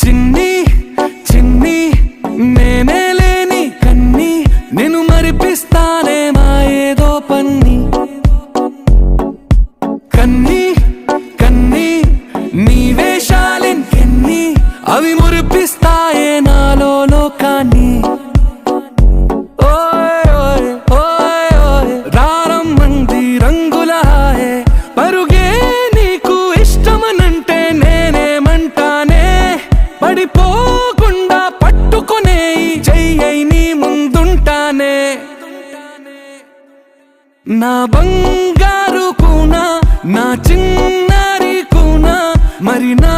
చిన్ని చిన్ని నేనే లేని కన్ని నేను మరిపిస్తానే మా ఏదో పన్ని కన్ని కన్ని నీ వేషాలెన్ని అవి మురిపిస్తాయే నాలో లోకాన్ని రారమ్మంది రంగుల హాయే పరుగే నీకు ఇష్టమనంటే నేనేమంటానే పడిపోకుండా పట్టుకునే చెయ్యి నీ ముందుంటానే నా బంగారు కూనా నా చిన్నారి కూనా మరి నా